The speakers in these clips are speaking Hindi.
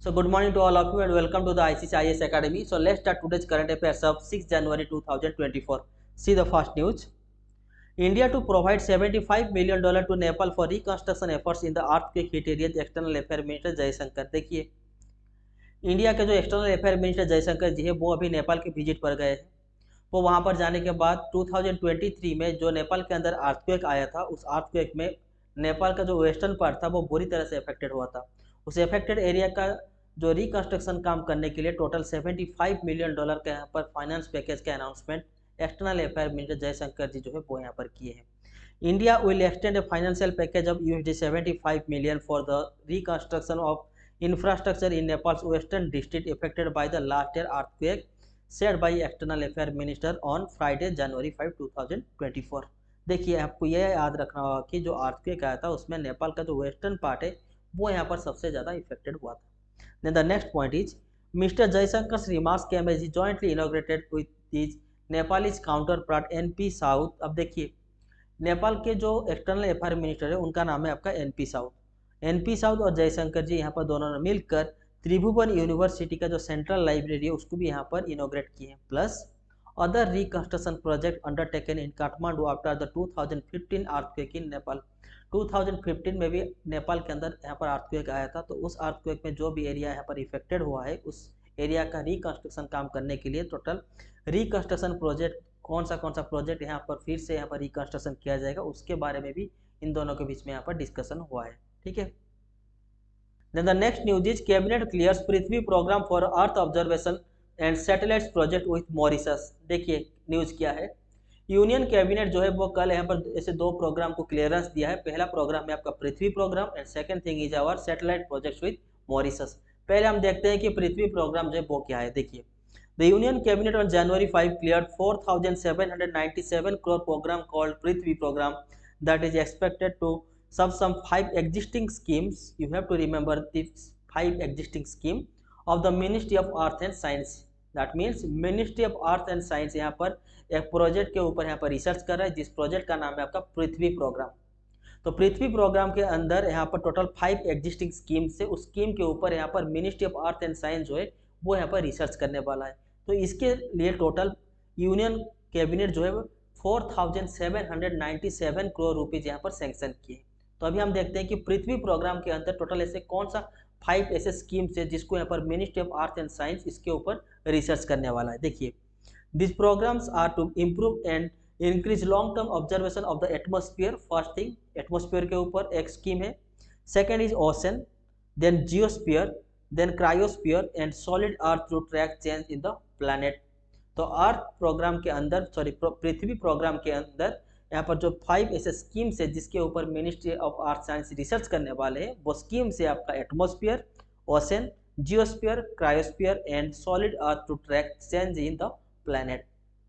So good morning to all of you and welcome to the ICIS Academy. So let's start today's current affairs of 6 January 2024. See the first news. India to provide $75 million to Nepal for reconstruction efforts in the earthquake hit areas. External affair minister Jaishankar. देखिए इंडिया के जो एक्सटर्नल अफेयर मिनिस्टर जयशंकर जी है वो अभी नेपाल के विजिट पर गए हैं। वो वहाँ पर जाने के बाद 2023 में जो नेपाल के अंदर अर्थक्वेक आया था उस अर्थक्वेक में नेपाल का जो वेस्टर्न पार्ट था वो बुरी तरह से अफेक्टेड हुआ था। उस अफेक्टेड एरिया का जो रिकंस्ट्रक्शन काम करने के लिए टोटल $75 मिलियन के यहाँ पर फाइनेंस पैकेज का announcement external affair minister Jaishankar ji जो है वो यहाँ पर किए हैं। India will extend a financial package of $75 million for the reconstruction of infrastructure in Nepal's western district affected by the last year earthquake, said by External Affairs Minister on Friday, January 5, 2024। देखिए आपको यह याद रखना होगा कि जो अर्थक्वेक आया था उसमें नेपाल का जो वेस्टर्न पार्ट है वो यहाँ पर सबसे ज़्यादा इफेक्टेड हुआ था। Then the next point is Mr. Jayashankar's remarks came as he jointly inaugurated with his Nepalese counterpart NP South। अब देखिए नेपाल के जो एक्सटर्नल अफेयर मिनिस्टर है उनका नाम है आपका NP साउथ। NP साउथ और जयशंकर जी यहाँ पर दोनों ने मिलकर त्रिभुवन यूनिवर्सिटी का जो सेंट्रल लाइब्रेरी है उसको भी यहाँ पर इनोग्रेट किए हैं। Plus other reconstruction project undertaken in Kathmandu after the 2015 earthquake इन नेपाल। 2015 में भी नेपाल के अंदर यहाँ पर अर्थक्वेक आया था, तो उस अर्थक्वेक में जो भी एरिया यहाँ पर इफेक्टेड हुआ है उस एरिया का रिकंस्ट्रक्शन काम करने के लिए टोटल रिकंस्ट्रक्शन प्रोजेक्ट कौन सा प्रोजेक्ट यहाँ पर फिर से यहाँ पर रिकंस्ट्रक्शन किया जाएगा उसके बारे में भी इन दोनों के बीच में यहाँ पर डिस्कशन हुआ है। ठीक है। Then the next news is cabinet clears Prithvi programme for earth observation and satellites project with Mauritius. देखिए न्यूज क्या है, यूनियन कैबिनेट जो है वो कल यहाँ पर ऐसे दो प्रोग्राम को क्लियरेंस दिया है। पहला प्रोग्राम है आपका Prithvi programme and second thing is our satellite project with Mauritius. पहले हम देखते हैं कि पृथ्वी प्रोग्राम जो है वो क्या है। देखिए the union cabinet on January 5 cleared 4,797 crore programme called Prithvi programme that is expected to some 5 existing schemes. You have to remember these 5 existing scheme of the Ministry of Earth and Science. That means Ministry of Earth and Science यहाँ पर एक प्रोजेक्ट के ऊपर यहाँ पर रिसर्च कर रहा है जिस प्रोजेक्ट का नाम है आपका पृथ्वी प्रोग्राम। तो पृथ्वी प्रोग्राम के अंदर यहाँ पर टोटल 5 एग्जिस्टिंग स्कीम से उस स्कीम के ऊपर यहाँ पर ministry of earth and science जो है वो यहाँ पर रिसर्च करने वाला है। तो इसके लिए टोटल यूनियन कैबिनेट जो है 4,797 करोड़ रुपीज यहाँ पर सैंक्शन किए। तो अभी हम देखते हैं कि पृथ्वी प्रोग्राम के अंदर टोटल ऐसे कौन सा 5 ऐसे स्कीम्स है जिसको यहाँ पर ministry of earth and science इसके ऊपर रिसर्च करने वाला है। देखिए this programmes are to improve and increase long term observation of the atmosphere. First thing atmosphere के ऊपर एक स्कीम है। Second is ocean, then geosphere, then cryosphere and solid earth to track change in the planet. तो अर्थ प्रोग्राम के अंदर पृथ्वी प्रोग्राम के अंदर यहाँ पर जो 5 ऐसे स्कीम्स है जिसके ऊपर ministry of earth science research करने वाले हैं वो स्कीम से आपका atmosphere, ocean, geosphere, cryosphere and solid earth to track change in the planet.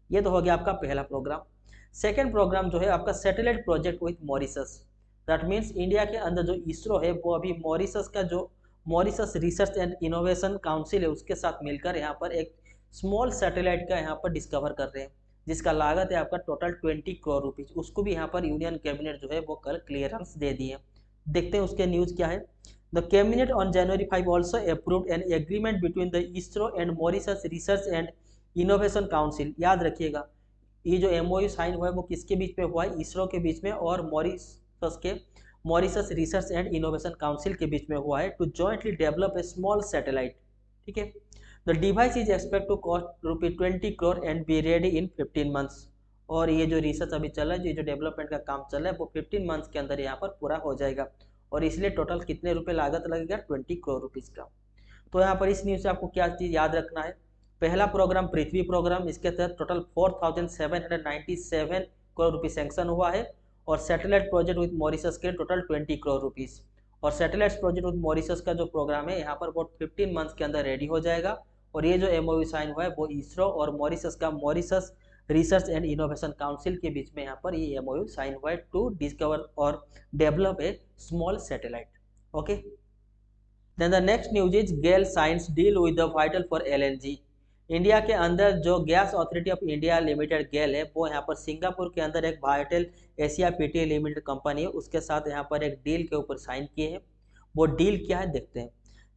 ये तो हो गया आपका पहला प्रोग्राम। सेकेंड प्रोग्राम जो है आपका satellite project with Mauritius. That means India के अंदर जो इसरो है वो अभी मॉरिशस का जो Mauritius research and innovation council है उसके साथ मिलकर यहाँ पर एक स्मॉल सैटेलाइट का यहाँ पर डिस्कवर कर रहे हैं जिसका लागत है आपका टोटल 20 करोड़ रुपीज। उसको भी यहाँ पर यूनियन कैबिनेट जो है वो कल क्लियरेंस दे दिए। देखते हैं उसके न्यूज क्या है। The cabinet on January 5 also approved an agreement between the ISRO and Mauritius research and innovation council. याद रखिएगा ये जो MOU साइन हुआ है वो किसके बीच में हुआ है, इसरो के बीच में और Mauritius research and innovation council के बीच में हुआ है to jointly develop a small satellite. ठीक है। The device is expected to cost ₹20 crore and be ready in 15 months। और ये जो रिसर्च अभी चल रहा है जो डेवलपमेंट का काम चल रहा है वो 15 मंथ्स के अंदर यहाँ पर पूरा हो जाएगा और इसलिए टोटल कितने रुपए लागत लगेगा 20 करोड़ रुपीज़ का। तो यहाँ पर इस न्यूज़ से आपको क्या चीज़ याद रखना है, पहला प्रोग्राम पृथ्वी प्रोग्राम इसके तहत टोटल 4,797 करोड़ रुपीज़ सैंक्शन हुआ है और सैटेलाइट प्रोजेक्ट विथ मॉरिशस के टोटल 20 करोड़ रुपीज़। और सैटेलाइट प्रोजेक्ट विथ मॉरिशस का जो प्रोग्राम है यहाँ पर वो 15 मंथ्स के अंदर रेडी हो जाएगा और ये जो MOU साइन हुआ है वो इसरो और मॉरिशस का Mauritius research and innovation council के बीच में यहाँ पर ये MOU साइन हुआ है टू डिस्कवर और develop a small satellite. Okay. Then the next news is GAIL signs deal with the Vitol for LNG। India के अंदर जो gas authority of India limited GAIL है वो यहाँ पर सिंगापुर के अंदर एक Vitol Asia PTA limited company है उसके साथ यहाँ पर एक डील के ऊपर साइन किए हैं। वो डील क्या है देखते हैं।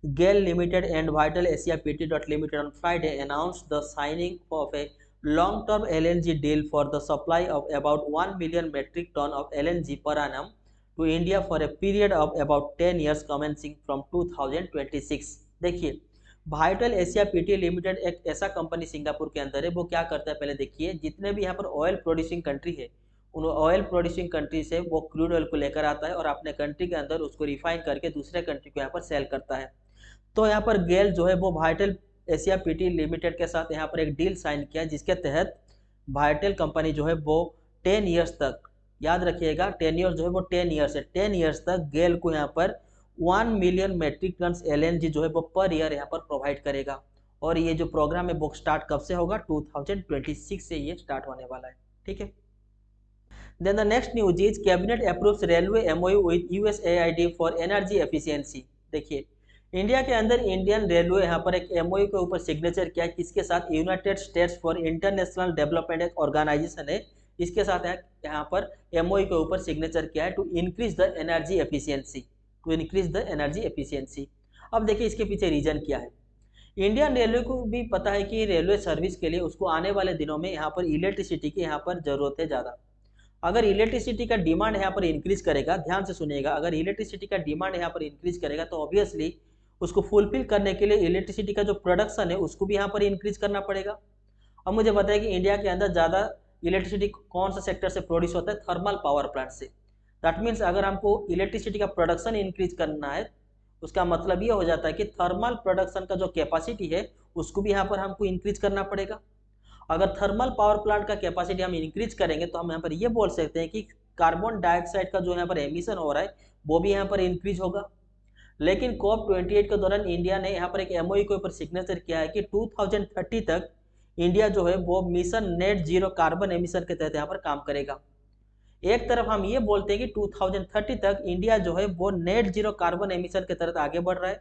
GAIL Limited and Vital Asia Pty Limited on Friday announced the signing of a long-term LNG deal for the supply of about 1 million metric ton of LNG per annum to India for a period of about 10 years commencing from 2026। देखिए, वाइटल एशिया पीटी लिमिटेड एक ऐसा कंपनी सिंगापुर के अंदर है। वो क्या करता है, पहले देखिए, जितने भी यहाँ पर ऑयल प्रोड्यूसिंग कंट्री है, उन ऑयल प्रोड्यूसिंग कंट्री से वो क्रूड ऑयल को लेकर आता है और अपने कंट्री के अंदर उसको रिफाइन करके दूसरे कंट्री को यहाँ पर सेल करता है। तो यहाँ पर गेल जो है वो वाइटल एशिया पीटी लिमिटेड के साथ यहाँ पर एक डील साइन किया, जिसके तहत वाइटल कंपनी जो है वो 10 ईयर्स तक, याद रखिएगा 10 ईयर्स जो है वो 10 ईयर्स है, 10 ईयर्स तक गेल को यहाँ पर 1 मिलियन मेट्रिक टन LNG जो है वो पर ईयर यहाँ पर प्रोवाइड करेगा। और ये जो प्रोग्राम है वो स्टार्ट कब से होगा, 2026 से ये स्टार्ट होने वाला है। ठीक है। Then the next news is cabinet approves railway MOU with USAID for energy efficiency. देखिए, इंडिया के अंदर इंडियन रेलवे यहाँ पर एक MOU के ऊपर सिग्नेचर किया, किसके साथ, United States for international development एक ऑर्गेनाइजेशन है, इसके साथ यहाँ पर MOU के ऊपर सिग्नेचर किया है to increase the energy efficiency, अब देखिए इसके पीछे रीजन क्या है। इंडियन रेलवे को भी पता है कि रेलवे सर्विस के लिए उसको आने वाले दिनों में यहाँ पर इलेक्ट्रिसिटी की यहाँ पर जरूरत है ज़्यादा। अगर इलेक्ट्रिसिटी का डिमांड यहाँ पर इंक्रीज करेगा, ध्यान से सुनिएगा, अगर इलेक्ट्रिसिटी का डिमांड यहाँ पर इंक्रीज करेगा तो ऑब्वियसली उसको फुलफिल करने के लिए इलेक्ट्रिसिटी का जो प्रोडक्शन है उसको भी यहाँ पर इंक्रीज करना पड़ेगा। अब मुझे बताया कि इंडिया के अंदर ज़्यादा इलेक्ट्रिसिटी कौन सा सेक्टर से प्रोड्यूस होता है, थर्मल पावर प्लांट से। दैट मीन्स अगर हमको इलेक्ट्रिसिटी का प्रोडक्शन इंक्रीज करना है, उसका मतलब ये हो जाता है कि थर्मल प्रोडक्शन का जो कैपेसिटी है उसको भी यहाँ पर हमको इंक्रीज करना पड़ेगा। अगर थर्मल पावर प्लांट का कैपेसिटी हम इंक्रीज करेंगे तो हम यहाँ पर ये बोल सकते हैं कि कार्बन डाइऑक्साइड का जो यहाँ पर एमिशन हो रहा है वो भी यहाँ पर इंक्रीज होगा। लेकिन COP28 के दौरान इंडिया ने यहाँ पर एक MOU के ऊपर सिग्नेचर किया है कि 2030 तक इंडिया जो है वो mission net zero carbon emission के तहत यहाँ पर काम करेगा। एक तरफ हम ये बोलते हैं कि 2030 तक इंडिया जो है वो नेट जीरो कार्बन एमिशन के तहत आगे बढ़ रहा है,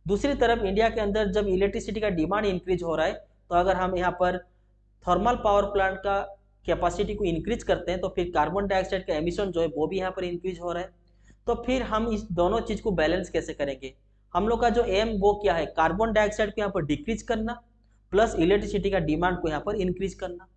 दूसरी तरफ इंडिया के अंदर जब इलेक्ट्रिसिटी का डिमांड इंक्रीज हो रहा है तो अगर हम यहाँ पर थर्मल पावर प्लांट का कैपेसिटी को इंक्रीज करते हैं तो फिर कार्बन डाइऑक्साइड का एमिशन जो है वो भी यहाँ पर इंक्रीज हो रहा है। तो फिर हम इस दोनों चीज को बैलेंस कैसे करेंगे, हम लोग का जो एम वो क्या है, कार्बन डाइऑक्साइड को यहाँ पर डिक्रीज करना प्लस इलेक्ट्रिसिटी का डिमांड को यहाँ पर इंक्रीज करना।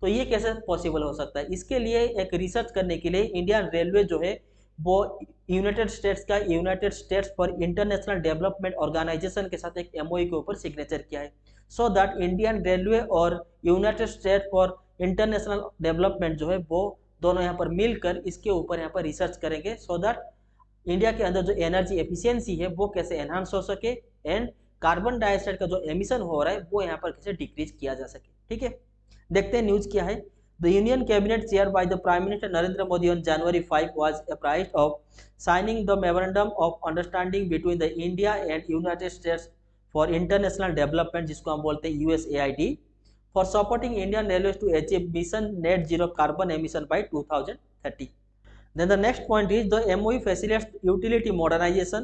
तो ये कैसे पॉसिबल हो सकता है, इसके लिए एक रिसर्च करने के लिए इंडियन रेलवे जो है वो United States for international development organization के साथ एक MOU के ऊपर सिग्नेचर किया है, सो दैट इंडियन रेलवे और United State for international development जो है वो दोनों यहाँ पर मिलकर इसके ऊपर यहाँ पर रिसर्च करेंगे, सो दैट इंडिया के अंदर जो एनर्जी एफिशिएंसी है वो कैसे एनहांस हो सके एंड कार्बन डाइऑक्साइड का जो एमिशन हो रहा है वो यहाँ पर कैसे डिक्रीज किया जा सके। ठीक है, देखते हैं न्यूज क्या है। The union cabinet chair by the prime minister Narendra Modi on January 5 was apprised of signing the memorandum of understanding between the India and United States for international development, जिसको हम बोलते हैं USAID, for supporting Indian railways to achieve mission net zero carbon emission by 2030। Then the next point is the MOU facilitates utility modernization।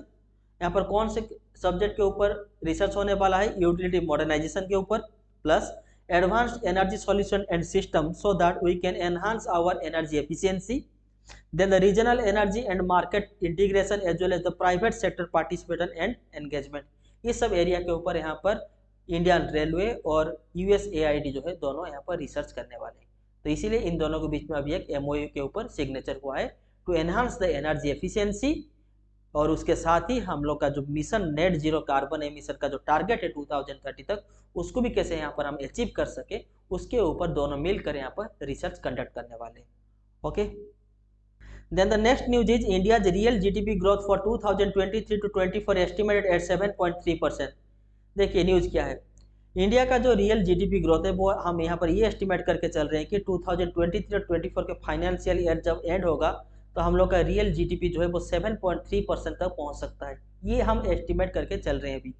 यहाँ पर कौन से सब्जेक्ट के ऊपर रिसर्च होने वाला है, यूटिलिटी मॉडर्नाइजेशन के ऊपर, plus advanced energy solution and system so that we can enhance our energy efficiency. Then the regional energy and market integration as well as the private sector participation and engagement. ये सब एरिया के ऊपर यहाँ पर इंडियन रेलवे और USAID जो है दोनों यहाँ पर रिसर्च करने वाले हैं। तो इसीलिए इन दोनों के बीच में अभी एक MOU के ऊपर सिग्नेचर हुआ है to enhance the energy efficiency, और उसके साथ ही हम लोग का जो mission net zero carbon emission का जो टारगेट है 2030 तक, उसको भी कैसे यहाँ पर हम अचीव कर सके, उसके ऊपर दोनों मिलकर यहाँ पर रिसर्च कंडक्ट करने वाले हैं। Okay, then the next news is India's real GDP growth for 2023 to 24 estimated at 7.3%। देखिए न्यूज क्या है, इंडिया का जो रियल GDP ग्रोथ है वो हम यहाँ पर ये एस्टिमेट करके चल रहे हैं कि 2023 और 24 के फाइनेंशियल ईयर जब एंड होगा तो हम लोग का रियल GDP जो है वो 7.3% तक पहुँच सकता है, ये हम एस्टिमेट करके चल रहे हैं अभी।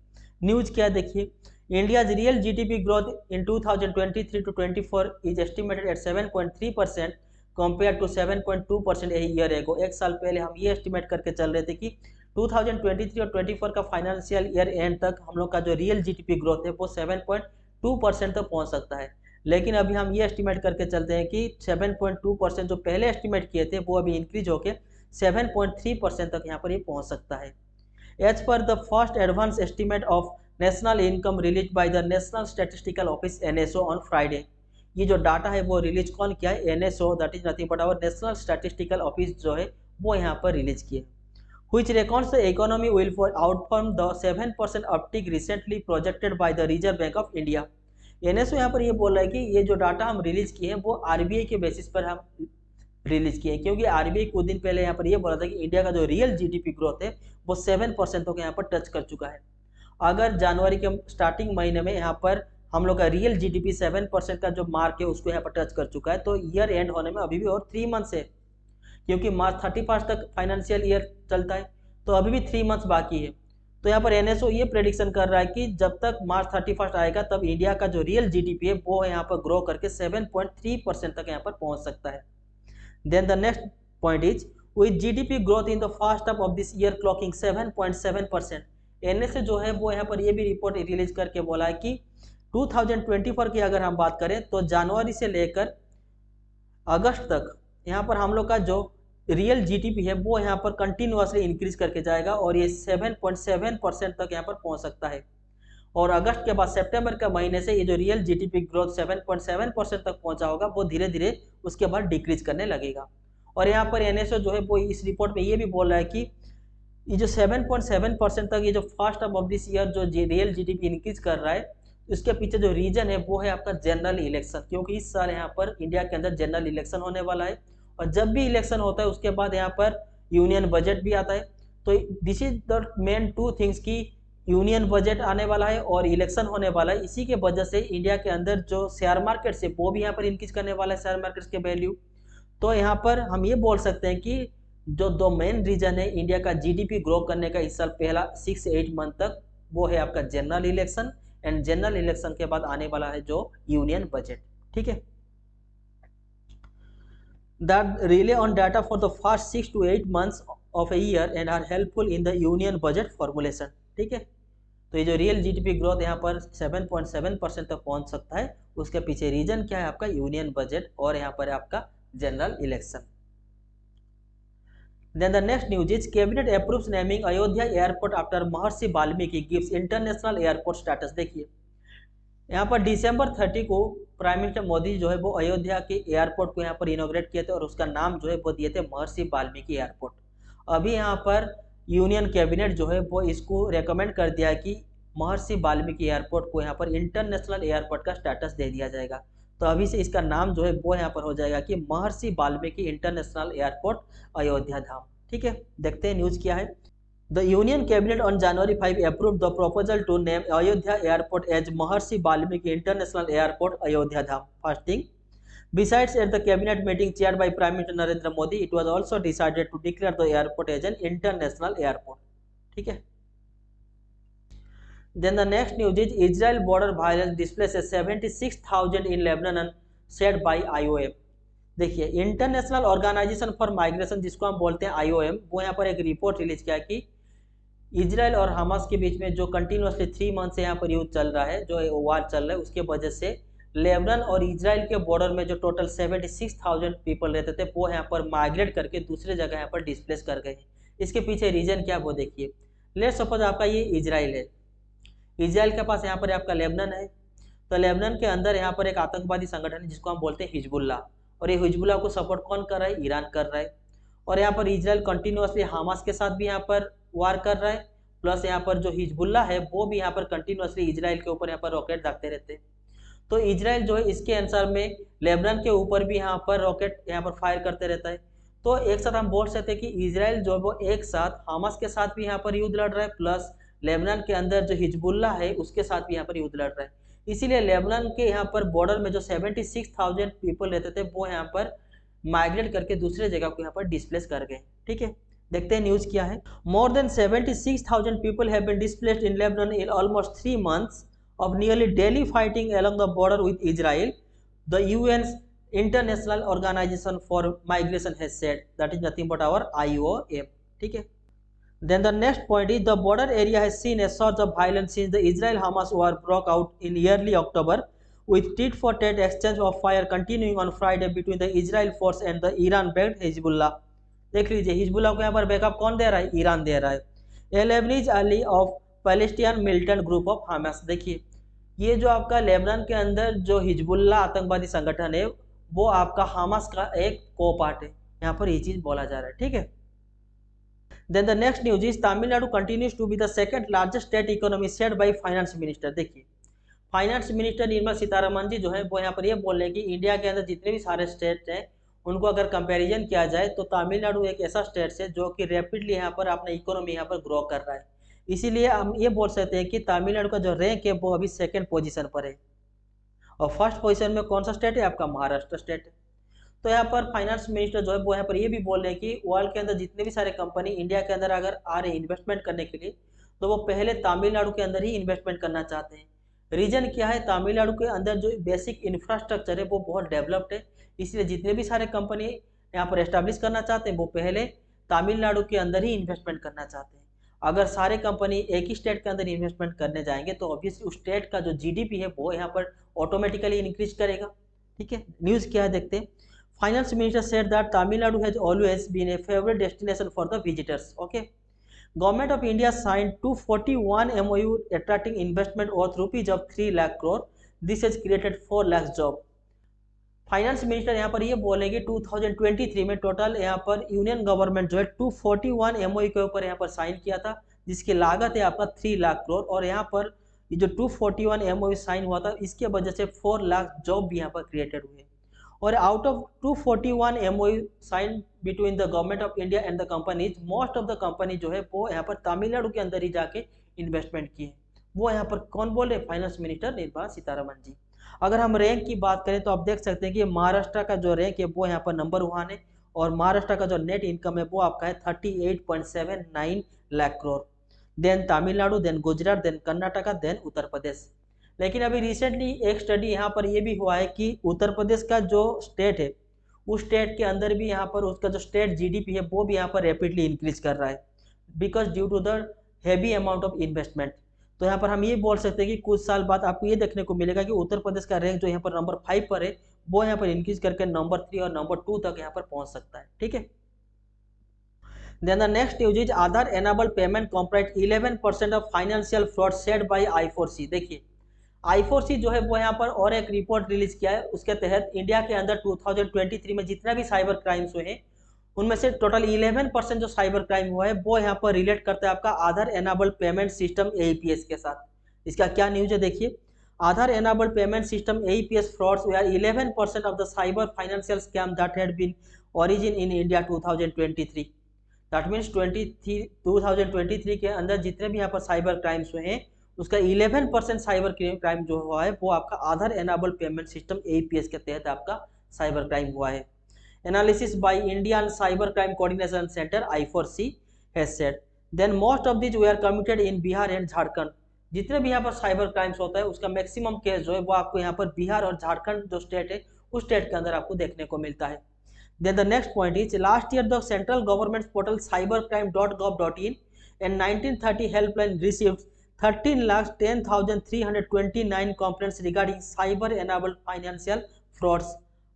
न्यूज क्या देखिए, India's real GDP growth in 2023 to 24 is estimated at 7.3% compare to 7.2% a year ago. एक साल पहले हम ये एस्टिमेट करके चल रहे थे कि 2023 और 24 का फाइनेंशियल ईयर एंड तक हम लोग का जो रियल GDP ग्रोथ है वो 7.2% तक पहुंच सकता है, लेकिन अभी हम ये एस्टिमेट करके चलते हैं कि 7.2% जो पहले एस्टिमेट किए थे वो अभी इंक्रीज होकर 7.3% तक यहाँ पर ये पहुँच सकता है। As per the first advance estimate of national income release by the national statistical office NSO on Friday, ये जो डाटा है वो रिलीज कौन किया है? NSO, that is nothing but our national statistical office जो है वो यहाँ पर रिलीज किए, which reckons the economy will outperform the 7% uptick recently projected by the Reserve Bank of India। NSO यहाँ पर ये बोल रहा है कि ये जो डाटा हम रिलीज किए हैं वो आरबीआई के बेसिस पर हम रिलीज किए हैं, क्योंकि आरबीआई कुछ दिन पहले यहाँ पर ये बोला था कि इंडिया का जो रियल जीडीपी ग्रोथ है वो 7% तक यहाँ पर टच कर चुका है। अगर जनवरी के स्टार्टिंग महीने में यहाँ पर हम लोग का रियल जीडीपी 7% का जो मार्क है उसको यहाँ पर टच कर चुका है, तो ईयर एंड होने में अभी भी और 3 मंथ्स है, क्योंकि मार्च 31 तक फाइनेंशियल ईयर चलता है, तो अभी भी 3 मंथ्स बाकी है। तो यहाँ पर एनएसओ ये प्रेडिक्शन कर रहा है कि जब तक मार्च 31 आएगा तब इंडिया का जो रियल जीडीपी है वो यहाँ पर ग्रो करके 7.3% तक यहाँ पर पहुँच सकता है। Then the next point is with GDP growth in the first half of this year clocking 7.7%, NSO जो है वो यहाँ पर ये भी रिपोर्ट रिलीज करके बोला है कि 2024 की अगर हम बात करें तो जनवरी से लेकर अगस्त तक यहाँ पर हम लोग का जो रियल जीडीपी है वो यहाँ पर कंटिन्यूअसली इंक्रीज करके जाएगा और ये 7.7% तक यहाँ पर पहुँच सकता है। और अगस्त के बाद सितंबर के महीने से ये जो रियल जीडीपी ग्रोथ 7.7% तक पहुँचा होगा वो धीरे धीरे उसके बाद डिक्रीज करने लगेगा। और यहाँ पर एनएसओ जो है वो इस रिपोर्ट में ये भी बोल रहा है कि ये जो 7.7% तक ये जो first half of this year जो रियल जीडीपी इंक्रीज कर रहा है, उसके पीछे जो रीजन है वो है आपका जनरल इलेक्शन, क्योंकि इस साल यहाँ पर इंडिया के अंदर जनरल इलेक्शन होने वाला है और जब भी इलेक्शन होता है उसके बाद यहाँ पर यूनियन बजट भी आता है। तो this is the main two things की यूनियन बजट आने वाला है और इलेक्शन होने वाला है, इसी के वजह से इंडिया के अंदर जो शेयर मार्केट है वो भी यहाँ पर इंक्रीज करने वाला है, शेयर मार्केट्स के वैल्यू। तो यहाँ पर हम ये बोल सकते हैं कि जो दो मेन रीजन है इंडिया का जीडीपी ग्रो करने का इस साल पहला 6 से 8 मंथ तक, वो है आपका general election and general election के बाद आने वाला है जो यूनियन बजट। ठीक है, that rely on data for the first 6 to 8 months of a year and are helpful in the union budget formulation। ठीक है, तो ये जो रियल जीडीपी ग्रोथ यहाँ पर 7.7% तक पहुँच सकता है, उसके पीछे रीजन क्या है? आपका यूनियन बजट और यहाँ पर आपका general election. Then the next news is cabinet approves naming Ayodhya airport after Maharshi Valmiki gives international airport status। देखिए यहाँ पर दिसंबर 30 को प्राइम मिनिस्टर मोदी जो है वो अयोध्या के एयरपोर्ट को यहाँ पर इनॉग्रेट किए थे और उसका नाम जो है वो दिए थे महर्षि वाल्मीकि एयरपोर्ट। अभी यहाँ पर यूनियन कैबिनेट जो है वो इसको रेकमेंड कर दिया है कि महर्षि वाल्मीकि एयरपोर्ट को यहाँ पर इंटरनेशनल एयरपोर्ट का स्टेटस दे दिया जाएगा। तो अभी से इसका नाम जो है वो यहाँ पर हो जाएगा कि महर्षि वाल्मीकि इंटरनेशनल एयरपोर्ट अयोध्या धाम। ठीक है, देखते हैं न्यूज़ क्या है। The Union Cabinet on January 5 approved the proposal to name Ayodhya Airport as Maharshi Valmiki International Airport, Ayodhya Dham. First thing, besides at the cabinet meeting chaired by Prime Minister Narendra Modi, it was also decided to declare the airport as an international airport. ठीक है. Then the next news is Israel border violence displaces 76,000 in Lebanon, said by IOM। देखिए इंटरनेशनल ऑर्गेनाइजेशन फॉर माइग्रेशन जिसको हम बोलते हैं IOM, वो यहाँ पर एक रिपोर्ट रिलीज किया कि इजराइल और हमास के बीच में जो कंटिन्यूसली 3 मंथ से यहाँ पर युद्ध चल रहा है, जो वार चल रहा है, उसके वजह से लेबनान और इजराइल के बॉर्डर में जो टोटल 76,000 पीपल रहते थे वो यहाँ पर माइग्रेट करके दूसरे जगह यहाँ पर डिस्प्लेस कर गए। इसके पीछे रीजन क्या वो देखिए। लेट सपोज आपका ये इजराइल है, इजराइल के पास यहाँ पर आपका लेबनान है, तो लेबनान के अंदर यहाँ पर एक आतंकवादी संगठन है जिसको हम बोलते हैं हिजबुल्ला, और ये हिजबुल्ला को सपोर्ट कौन कर रहा है? ईरान कर रहा है। और यहाँ पर इजराइल कंटिन्यूसली हमास के साथ भी यहाँ पर वार कर रहा है, प्लस यहाँ पर जो हिजबुल्ला है वो भी यहाँ पर कंटिन्यूसली इजराइल के ऊपर यहाँ पर रॉकेट दागते रहते हैं। तो इजराइल जो है इसके आंसर में लेबनान के ऊपर भी यहाँ पर रॉकेट यहाँ पर फायर करते रहता है। तो एक साथ हम बोल सकते हैं कि इजराइल जो है वो एक साथ हमास के साथ भी यहाँ पर युद्ध लड़ रहा है, प्लस लेबनान के अंदर जो हिजबुल्ला है उसके साथ भी यहाँ पर युद्ध लड़ रहा है। इसीलिए लेबनान के यहाँ पर बॉर्डर में जो 76,000 पीपल रहते थे वो यहाँ पर माइग्रेट करके दूसरे जगह को यहाँ पर डिस्प्लेस कर गए। ठीक है, देखते हैं न्यूज़ क्या है। More than 76,000 people have been displaced in Lebanon in almost 3 months of nearly daily fighting along the border with Israel, the UN's International Organization for Migration has said, that is nothing but our IOM। ठीक है, then the next point is the border area has seen a surge of violence since the Israel-Hamas war broke out in early October, with tit-for-tat exchange of fire continuing on Friday between the Israel force and the Iran-backed Hezbollah। देख लीजिए हिजबुल्ला को यहाँ पर बैकअप कौन दे रहा है? ईरान दे रहा है। Lebanese Ali of Palestine militant group of Hamas. देखिए ये जो आपका लेबनान के अंदर जो हिजबुल्लाह आतंकवादी संगठन है वो आपका हमास का एक को पार्ट है, यहाँ पर ये चीज बोला जा रहा है, ठीक है। Then the next news is Tamil Nadu continues to be the second largest state economy said by finance minister. देखिए फाइनेंस मिनिस्टर निर्मला सीतारमण जी जो है वो यहाँ पर ये बोल रहे हैं कि इंडिया के अंदर जितने भी सारे स्टेट हैं उनको अगर कंपैरिजन किया जाए तो तमिलनाडु एक ऐसा स्टेट है जो कि रैपिडली यहाँ पर अपना इकोनॉमी यहाँ पर ग्रो कर रहा है। इसीलिए हम ये बोल सकते हैं कि तमिलनाडु का जो रैंक है वो अभी सेकेंड पोजीशन पर है। और फर्स्ट पोजीशन में कौन सा स्टेट है आपका महाराष्ट्र स्टेट है। तो यहाँ पर फाइनेंस मिनिस्टर जो है वो यहाँ पर ये भी बोल रहे हैं कि वर्ल्ड के अंदर जितने भी सारे कंपनी इंडिया के अंदर अगर आ रहे हैं इन्वेस्टमेंट करने के लिए तो वो पहले तमिलनाडु के अंदर ही इन्वेस्टमेंट करना चाहते हैं। रीजन क्या है, तमिलनाडु के अंदर जो बेसिक इंफ्रास्ट्रक्चर है वो बहुत डेवलप्ड है, इसलिए जितने भी सारे कंपनी यहाँ पर एस्टैब्लिश करना चाहते हैं वो पहले तमिलनाडु के अंदर ही इन्वेस्टमेंट करना चाहते हैं। अगर सारे कंपनी एक ही स्टेट के अंदर इन्वेस्टमेंट करने जाएंगे तो ऑब्वियसली उस स्टेट का जो जीडीपी है वो यहाँ पर ऑटोमेटिकली इंक्रीज करेगा, ठीक है। न्यूज़ क्या है देखते हैं। Finance minister said that Tamil Nadu has always been a favourite destination for the visitors. Okay, Government of India signed 241 MOU attracting investment worth rupees of 3 lakh crore. This has created 4 lakh job. Finance minister यहाँ पर ये बोलेंगे 2023 में टोटल यहाँ पर यूनियन गवर्नमेंट जो है 241 MOU के ऊपर यहाँ पर साइन किया था जिसकी लागत है आपका 3 लाख करोड़। और यहाँ पर ये जो 241 MOU साइन हुआ था इसके वजह से 4 लाख जॉब भी यहाँ पर क्रिएटेड हुए। और out of 241 MOU sign between the government of India and the companies, most of the company जो है वो यहाँ पर तमिलनाडु के अंदर ही जाके इन्वेस्टमेंट किए। वो यहाँ पर कौन बोल रहे हैं, फाइनेंस मिनिस्टर निर्मला सीतारमण जी। अगर हम रैंक की बात करें तो आप देख सकते हैं कि महाराष्ट्र का जो रैंक है वो यहाँ पर नंबर 1 है और महाराष्ट्र का जो नेट इनकम है वो आपका है 38.79 lakh crore. Then Tamil Nadu, then Gujarat, then Karnataka, then Uttar Pradesh. लेकिन अभी रिसेंटली एक स्टडी यहाँ पर ये भी हुआ है कि उत्तर प्रदेश का जो स्टेट है उस स्टेट के अंदर भी यहाँ पर उसका जो स्टेट जीडीपी है वो भी यहाँ पर रैपिडली इंक्रीज कर रहा है because due to the heavy amount of investment. तो यहाँ पर हम ये बोल सकते हैं कि कुछ साल बाद आपको ये देखने को मिलेगा कि उत्तर प्रदेश का रैंक जो यहाँ पर नंबर 5 पर है वो यहाँ पर इंक्रीज करके नंबर 3 और नंबर 2 तक यहाँ पर पहुँच सकता है, ठीक है। Then the next news is Aadhaar enabled payment comprised 11% of financial fraud said by I4C। देखिए I4C जो है वो यहाँ पर और एक रिपोर्ट रिलीज किया है, उसके तहत इंडिया के अंदर 2023 में जितना भी साइबर क्राइम्स हुए हैं उनमें से टोटल 11% जो साइबर क्राइम हुआ है वो यहाँ पर रिलेट करता है आपका Aadhaar enabled payment system AEPS के साथ। इसका क्या न्यूज है देखिए, Aadhaar enabled payment system AEPS frauds were 11% of the cyber financial scam that had been origin in India 2023। That means 2023 के अंदर जितने भी यहाँ पर साइबर क्राइम्स हुए हैं उसका 11% साइबर क्राइम जो हुआ है वो आपका Aadhaar enabled payment system AEPS के तहत आपका साइबर क्राइम हुआ है। Analysis by Indian cyber crime coordination centre I4C has said then most of this were committed in Bihar and Jharkhand. जितने भी यहाँ पर साइबर क्राइम्स होता है उसका मैक्सिमम केस जो है वो आपको यहाँ पर बिहार और झारखंड जो स्टेट है उस स्टेट के अंदर आपको देखने को मिलता है। Then the next point is last year the central government's portal cybercrime.gov.in and 1930 helpline received 13,10,329 complaints regarding cyber enabled financial frauds।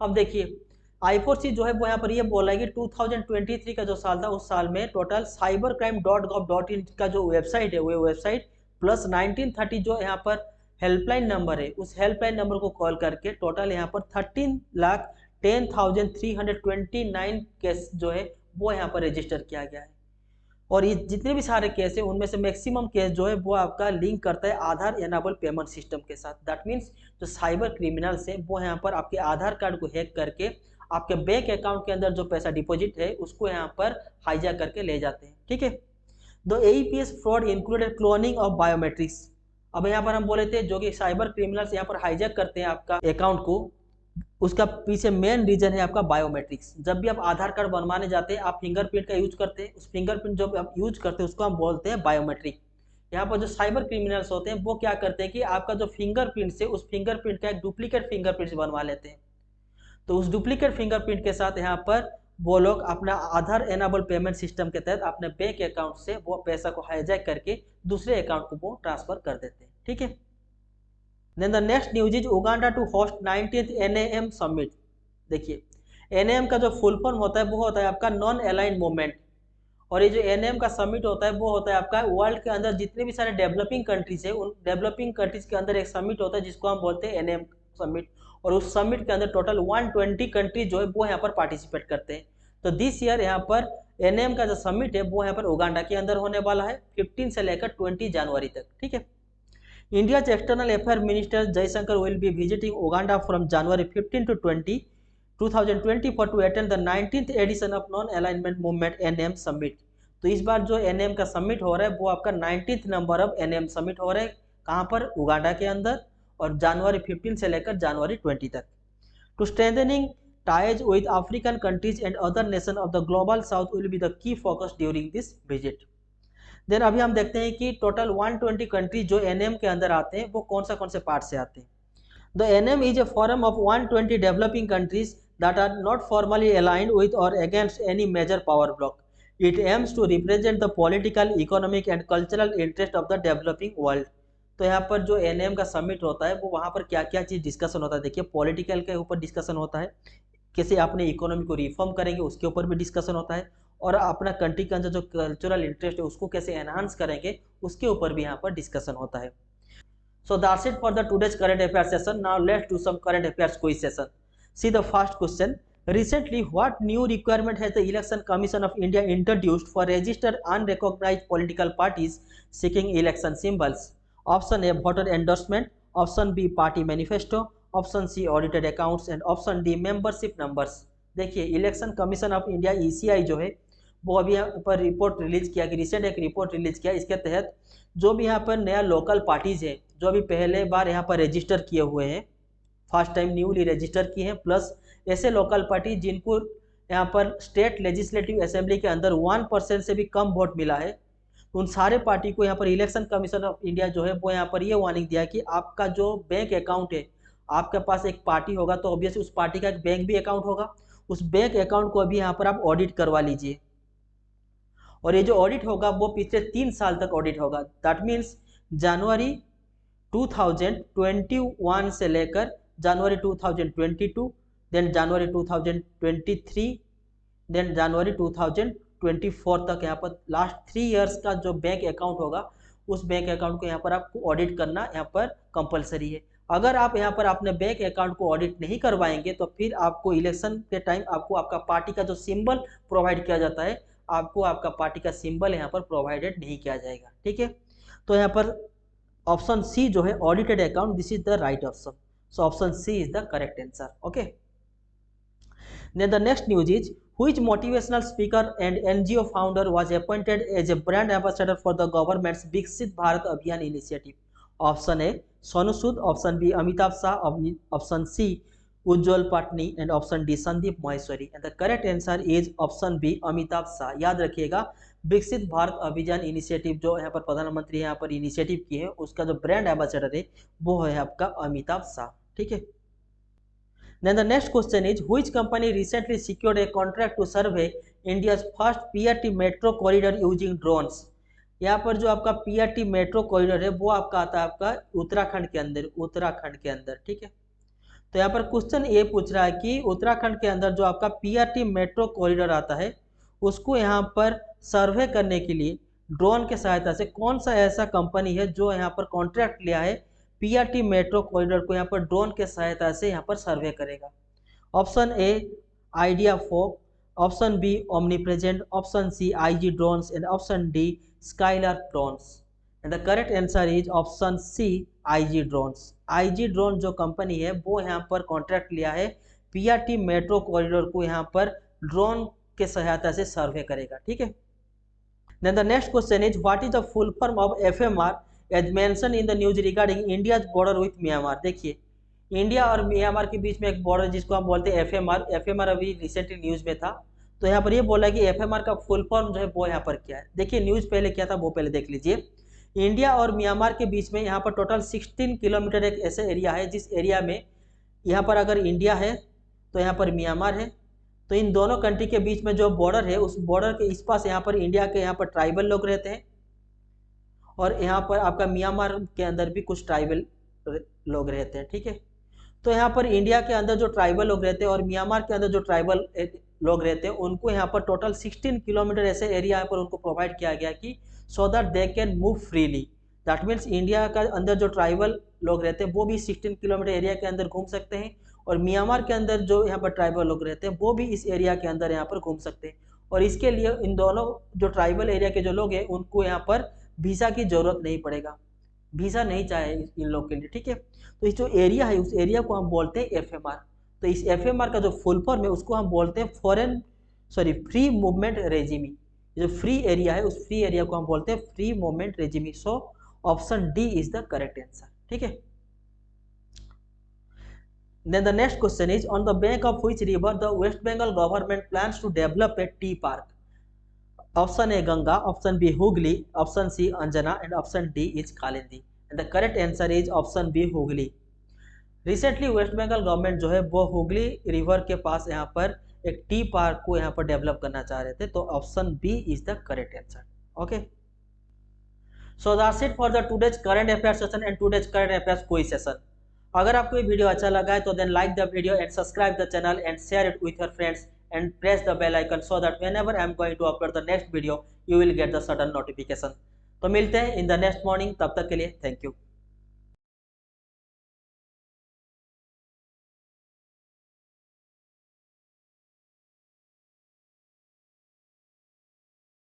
अब देखिए I4C जो है वो यहाँ पर ये बोला है कि 2023 का जो साल था उस साल में टोटल cybercrime.gov.in का जो वेबसाइट है वो वेबसाइट प्लस 1930 जो यहाँ पर हेल्पलाइन नंबर है उस हेल्पलाइन नंबर को कॉल करके टोटल यहाँ पर 13,10,329 केस जो है वो यहाँ पर रजिस्टर किया गया है। और ये जितने भी सारे केस है उनमें से मैक्सिमम केस जो है वो आपका लिंक करता है आधार एनाबल पेमेंट सिस्टम के साथ। दैट मीन्स जो साइबर क्रिमिनल्स है वो यहाँ पर आपके आधार कार्ड को हैक करके आपके बैंक अकाउंट के अंदर जो पैसा डिपॉजिट है उसको यहाँ पर हाईजैक करके ले जाते हैं, ठीक है। The AEPS fraud included cloning of biometrics. अब यहाँ पर हम बोले थे जो कि साइबर क्रिमिनल्स यहाँ पर हाईजैक करते हैं आपका अकाउंट को, उसका पीछे मेन रीजन है आपका बायोमेट्रिक्स। जब भी आप आधार कार्ड बनवाने जाते हैं आप फिंगरप्रिंट का यूज करते हैं, उस फिंगरप्रिंट जो आप यूज करते हैं उसको हम बोलते हैं बायोमेट्रिक। यहाँ पर जो साइबर क्रिमिनल्स होते हैं वो क्या करते हैं कि आपका जो फिंगरप्रिंट से उस फिंगरप्रिंट का एक डुप्लीकेट फिंगरप्रिंट बनवा लेते हैं। तो उस डुप्लीकेट फिंगरप्रिंट के साथ यहाँ पर वो लोग अपना आधार एनाबल पेमेंट सिस्टम के तहत अपने बैंक अकाउंट से वो पैसा को हाईजैक करके दूसरे अकाउंट को वो ट्रांसफर कर देते हैं, ठीक है। Then the next news is Uganda to host 19th NAM summit। देखिए NAM का जो फुल फॉर्म होता है वो होता है आपका नॉन अलाइंड मूवमेंट। और ये जो एनएम का समिट होता है वो होता है आपका वर्ल्ड के अंदर जितने भी सारे डेवलपिंग कंट्रीज है उन डेवलपिंग कंट्रीज के अंदर एक समिट होता है जिसको हम बोलते हैं एनएम समिट। और उस समिट के अंदर टोटल 120 कंट्रीज जो है वो यहाँ पर पार्टिसिपेट करते हैं। तो दिस ईयर यहाँ पर एनएम का जो समिट है वो यहाँ पर उगांडा के अंदर होने वाला है 15 से लेकर 20 जनवरी तक। ठीक है। India's External Affairs Minister Jaishankar will be visiting Uganda from January 15 to 20, 2024 to attend the 19th edition of Non-Alignment Movement NM Summit। तो इस बार जो NM का समिट हो रहा है वो आपका 19th number of NM summit हो रहा है कहाँ पर, उगांडा के अंदर, और जनवरी 15 से लेकर जनवरी 20 तक। To strengthening ties with African countries and other nations of the global south will be the key focus during this visit। Then अभी हम देखते हैं कि टोटल 120 कंट्री जो एनएम के अंदर आते हैं वो कौन से पार्ट से आते हैं। The NAM is a forum of 120 developing countries that are not formally aligned with और against any major power bloc. It aims to represent the political, economic and cultural interest of the developing world. तो यहाँ पर जो एनएम का समिट होता है वो वहाँ पर क्या क्या चीज़ डिस्कशन होता है। देखिए, पॉलिटिकल के ऊपर डिस्कशन होता है, कैसे अपने इकोनॉमी को रिफॉर्म करेंगे उसके ऊपर भी डिस्कशन होता है, और अपना कंट्री के अंदर जो कल्चरल इंटरेस्ट है उसको कैसे एनहांस करेंगे उसके ऊपर भी यहाँ पर डिस्कशन होता है। So that's it for the today's current affair session. Now let's do some current affairs quiz session. See the first question, recently what new requirement has the election commission of India introduced for registered unrecognized political parties seeking election symbols? Option A, voter endorsement, option B, party manifesto, option C, audited accounts, and option D, membership numbers. देखिए, Election Commission of India ECI जो है वो अभी यहाँ पर रिपोर्ट रिलीज किया कि रिसेंट एक रिपोर्ट रिलीज किया। इसके तहत जो भी यहाँ पर नया लोकल पार्टीज है जो अभी पहले बार यहाँ पर रजिस्टर किए हुए हैं, फर्स्ट टाइम न्यूली रजिस्टर किए हैं, प्लस ऐसे लोकल पार्टी जिनको यहाँ पर स्टेट लेजिस्लेटिव असेंबली के अंदर 1% से भी कम वोट मिला है, उन सारे पार्टी को यहाँ पर इलेक्शन कमीशन ऑफ इंडिया जो है वो यहाँ पर ये वार्निंग दिया कि आपका जो बैंक अकाउंट है, आपके पास एक पार्टी होगा तो ऑब्वियसली उस पार्टी का एक बैंक भी अकाउंट होगा, उस बैंक अकाउंट को अभी यहाँ पर आप ऑडिट करवा लीजिए। और ये जो ऑडिट होगा वो पिछले 3 साल तक ऑडिट होगा। दैट मीन्स जनवरी 2021 से लेकर जनवरी 2022, देन जनवरी 2023, देन जनवरी 2024 तक यहाँ पर लास्ट 3 इयर्स का जो बैंक अकाउंट होगा उस बैंक अकाउंट को यहाँ पर आपको ऑडिट करना यहाँ पर कंपलसरी है। अगर आप यहाँ पर अपने बैंक अकाउंट को ऑडिट नहीं करवाएंगे तो फिर आपको इलेक्शन के टाइम आपको आपका पार्टी का जो सिंबल प्रोवाइड किया जाता है, आपको आपका पार्टी का सिंबल यहाँ पर प्रोवाइडेड नहीं किया जाएगा। ठीक है, तो यहाँ पर ऑप्शन सी जो है audited account, this is the right option. So option C is the correct answer. Okay, then the next news is which motivational speaker and NGO founder was appointed as a brand ambassador for the government's Viksit Bharat Abhiyan initiative? Option A, Sonu Sood, option B, Amitabh Shah, option C, Ujjwal Patni, and option D, Sandeep Maheshwari. And the correct answer is option B, Amitabh Shah। याद रखिएगा, विकसित भारत अभियान इनिशिएटिव जो यहाँ पर प्रधानमंत्री यहाँ पर इनिशिएटिव किए हैं उसका जो ब्रांड एम्बेसडर है वो है आपका अमिताभ शाह। ठीक है, then the next question is which company recently secured a contract to survey India's first PRT metro corridor using drones? यहाँ पर जो आपका PRT मेट्रो कॉरिडोर है वो आपका आता है आपका उत्तराखंड के अंदर। ठीक है, तो यहाँ पर क्वेश्चन ये पूछ रहा है कि उत्तराखंड के अंदर जो आपका PRT मेट्रो कॉरिडोर आता है उसको यहाँ पर सर्वे करने के लिए ड्रोन के सहायता से कौन सा ऐसा कंपनी है जो यहाँ पर कॉन्ट्रैक्ट लिया है PRT मेट्रो कॉरिडोर को यहाँ पर ड्रोन के सहायता से यहाँ पर सर्वे करेगा। ऑप्शन ए, आइडिया फोक, option B, omnipresent, option C, IG drones, and option D, Skylark drones. And the correct answer is option C, IG drones. IG drone जो कंपनी है वो यहाँ पर कॉन्ट्रैक्ट लिया है PRT मेट्रो कॉरिडोर को यहाँ पर ड्रोन के सहायता से सर्वे करेगा। ठीक है, then the next question is what is the full form of FMR as mention in the news regarding India's border with Myanmar? देखिए, इंडिया और म्यांमार के बीच में एक बॉर्डर जिसको हम बोलते हैं FMR अभी रिसेंटली न्यूज में था। तो यहाँ पर ये बोला कि FMR का फुल फॉर्म जो है वो यहाँ पर क्या है। देखिए, न्यूज पहले क्या था वो पहले देख लीजिए। इंडिया और म्यांमार के बीच में यहाँ पर टोटल 16 किलोमीटर एक ऐसे एरिया है जिस एरिया में यहाँ पर अगर इंडिया है तो यहाँ पर म्यांमार है, तो इन दोनों कंट्री के बीच में जो बॉर्डर है उस बॉर्डर के इस पास यहाँ पर इंडिया के यहाँ पर ट्राइबल लोग रहते हैं और यहाँ पर आपका म्यांमार के अंदर भी कुछ ट्राइबल लोग रहते हैं। ठीक है, तो यहाँ पर इंडिया के अंदर जो ट्राइबल लोग रहते हैं और म्यांमार के अंदर जो ट्राइबल लोग रहते हैं उनको यहाँ पर टोटल 16 किलोमीटर ऐसे एरिया यहाँ पर उनको प्रोवाइड किया गया कि so that they can move freely. That means India का अंदर जो ट्राइबल लोग रहते हैं वो भी 16 किलोमीटर एरिया के अंदर घूम सकते हैं, और म्यांमार के अंदर जो यहाँ पर ट्राइबल लोग रहते हैं वो भी इस एरिया के अंदर यहाँ पर घूम सकते हैं। और इसके लिए इन दोनों जो ट्राइबल एरिया के जो लोग हैं उनको यहाँ पर वीज़ा की ज़रूरत नहीं पड़ेगा, वीज़ा नहीं चाहे इन लोग के लिए, ठीक है। तो इस जो एरिया है उस एरिया को हम बोलते हैं FMR। तो इस FMR का जो फुल फॉर्म है उसको हम बोलते हैं फ्री मूवमेंट रेजिमी। जो फ्री एरिया है उस फ्री एरिया को हम बोलते हैं free movement regime. So option D is the correct answer, ठीक है। Then the next question is, on the bank of which river the West Bengal government plans to develop a tea park? Option A Ganga, option B Hooghly, option C Anjana, and option D is Kalindi. And the correct answer is option B Hooghly. Recently West Bengal government जो है वो हुगली रिवर के पास यहाँ पर एक टी पार्क को यहाँ पर डेवलप करना चाह रहे थे, तो option B is the correct answer. Okay, so that's it for the today's current affair session and today's current affairs quiz session. अगर आपको ये वीडियो अच्छा लगा है तो then like the video and subscribe the channel and share it with your friends and press the bell icon so that whenever I am going to upload the next video you will get the sudden notification. तो मिलते हैं इन द नेक्स्ट मॉर्निंग, तब तक के लिए थैंक यू।